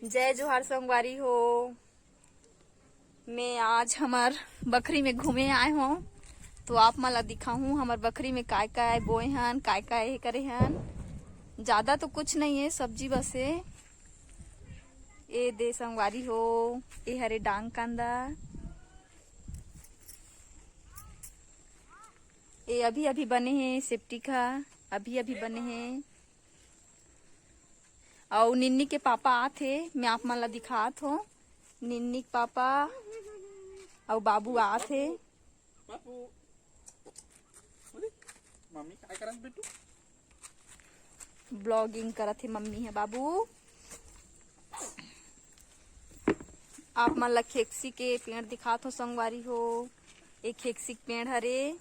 जय जोहार संगवारी हो। मैं आज हमार बकरी में घूमे आए हूँ तो आप मला दिखाऊं हमार बकरी में काय काय बोए हन काय काय करे हन। ज्यादा तो कुछ नहीं है, सब्जी बस है। ए दे संगवारी हो, ए हरे डांग कांदा, ये अभी अभी बने हैं सेफ्टी का, अभी अभी बने हैं। और निन्नी के पापा आथे, मैं आप मन ला दिखात हो। निन्नी के पापा और बाबू आथे। मम्मी काय करत बेटू? ब्लॉगिंग करत है मम्मी है बाबू। आप मन ला खेकसी के पेड़ दिखात हो संगवारी हो। एक खेकसी के पेड़ हरे,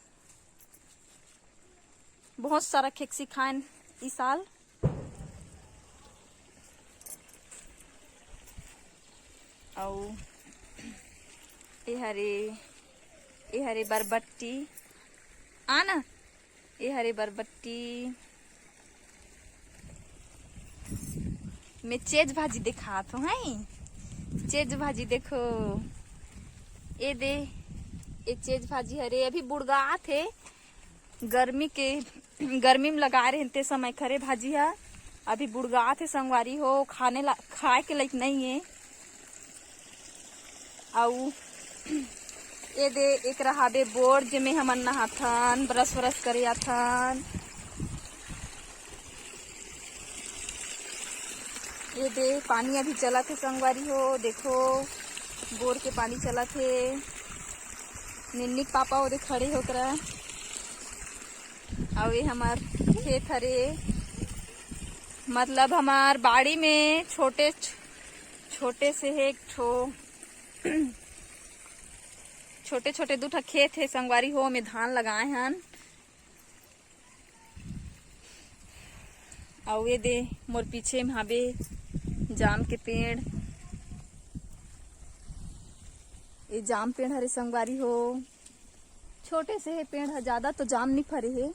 बहुत सारा खेकसी खान इस साल। और ए हरे बरबट्टी आना, ए हरे बरबट्टी मैं चेज भाजी दिखात हूँ। है चेज भाजी देखो, ए दे ए चेज भाजी हरे अभी बुड़गा थे। गर्मी में लगा रहे थे समय खरे भाजी है, अभी बुड़गा थे संगवारी हो। खाए के लायक नहीं है। आउ ए दे एक रहाबे बोर जेमे हमन नहाथन, ब्रश व्रश करे आथन। ये दे पानी अभी चला थे संगवारी हो, देखो बोर के पानी चला थे। निन्नी पापा ओदे खड़े होकर। और ये हमार खेत हरे, मतलब हमार बाड़ी में छोटे छोटे से है एक ठो छोटे छोटे दूठा खेत है संगवारी हो, में धान लगाए हन। और ये दे मोर पीछे में हाबे जाम के पेड़, ये जाम पेड़ हरे संगवारी हो। छोटे से है पेड़ है, ज्यादा तो जाम नहीं फरे है।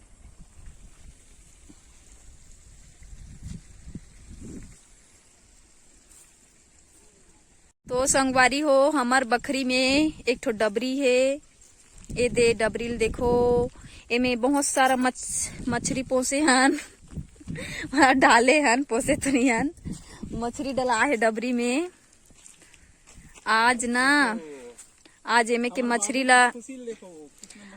तो संगवारी हो हमार बकरी में एक ठो डबरी है। ए दे डबरील देखो, एमे बहुत सारा मछली पोसे हन डाले हन, पोसे तो नहीं हन, मछली डला है डबरी में। आज एमे के मछली ला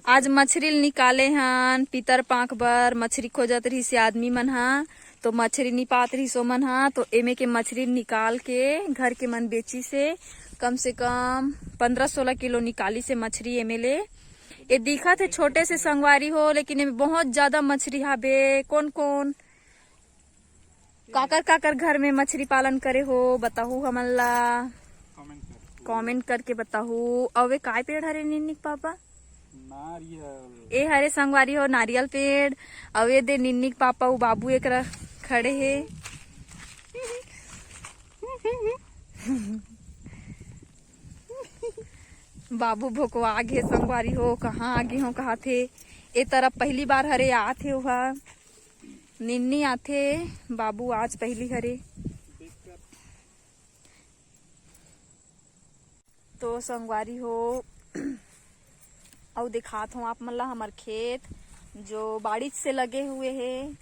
आज मछली निकाले हन। पितर पाक बर मछली खोजत रही से आदमी मन हा, तो मछली नहीं पात रही सो मन हा, तो एमे के मछली निकाल के घर के मन बेची से कम 15-16 किलो निकाली से मछली एमे ले। ये दिखा थे छोटे से संगवारी हो, लेकिन एमे बहुत ज्यादा मछली हाबे। कौन कौन काकर घर में मछली पालन करे हो बताहू हमन ला, कमेंट करके बताहू। अवे काय पेड़ हरे निन्नी पापा? नारियल। ए हरे संगवारी हो नारियल पेड़। अवे दे निन्नी पापा उ बाबू एक खड़े है। बाबू भोको आगे संगवारी हो, कहाँ आगे हो कहा थे। ए तरफ पहली बार हरे आथे वहा, निन्नी आथे, बाबू आज पहली हरे। तो संगवारी हो और दिखात हूँ आप मतलब हमार खेत जो बाड़ी से लगे हुए है।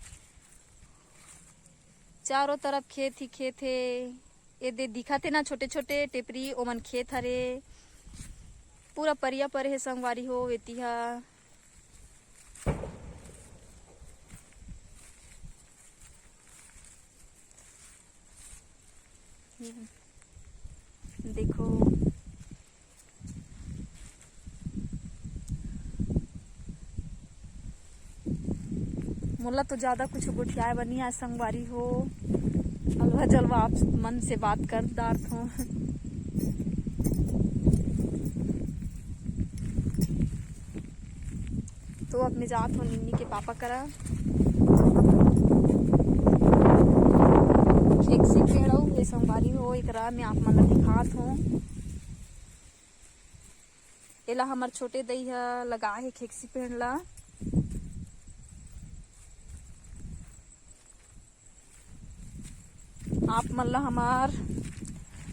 चारों तरफ खेत ही खेत है। ये दे दिखत है ना छोटे छोटे टेपरी, ओमन खेत हरे। पूरा परिया पर है संगवारी हो वेतिहा। देखो मोला तो ज्यादा कुछ गुठियाए बनी आज संगवारी हो। अलवा जलवा आप मन से बात कर दार्थ हो। तो अब मैं जात हूँ निन्नी के पापा करा। खेकसी पेड़ हो ये संगवारी हो, एकरा मैं आप मन ला दिखात हूँ। एला हमार छोटे दई लगाए है खेकसी पेड़ ला। आप मन ला हमार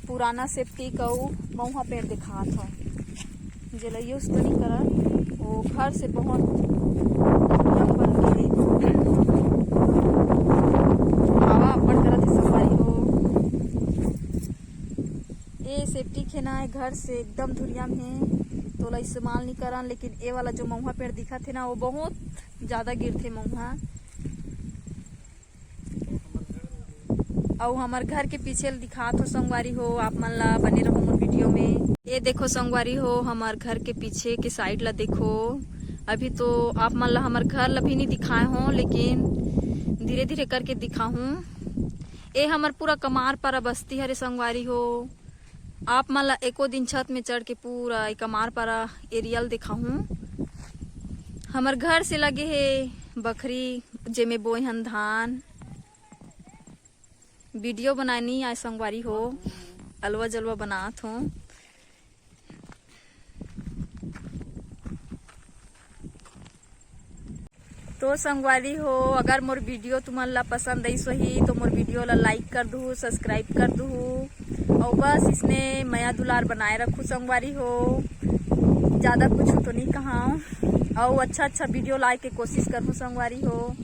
पुराना सेफ्टी कऊ महुआ पेड़ दिखात हो जलइयो तो नहीं करत वो घर से बहुत बन के हवा अपन करत है सफाई हो। ये सेफ्टी खेना है घर से एकदम धुरिया में तो ला इस्तेमाल नहीं करन, लेकिन ये वाला जो महुआ पेड़ दिखा थे ना वो बहुत ज्यादा गिरथे महुआ। और हमार घर के पीछे दिखात हो संगवारी हो, आप मन ला बने रहो मन वीडियो में। ये देखो संगवारी हो हमार घर के पीछे के साइड ला देखो। अभी तो आप मन ला हमार घर ला भी नहीं दिखाए हो, लेकिन धीरे धीरे करके दिखाऊं। ये हमार पूरा कमार पारा बस्ती हरे संगवारी हो। आप मन ला एको दिन छत में चढ़ के पूरा कमार पारा एरियल दिखाऊं। हमार घर से लगे है बकरी जेमे बोए हन धान। वीडियो बनानी आज संगवारी हो, अलवा जलवा बनात हो। तो संगवारी हो अगर मोर वीडियो तुमन ला पसंद आई सही तो मोर वीडियो ला लाइक कर दू, सब्सक्राइब कर दू और बस इसने मया दुलार बनाए रखू संगवारी हो। ज्यादा कुछ तो नहीं कहा और अच्छा वीडियो लाए के कोशिश करूँ संगवारी हो।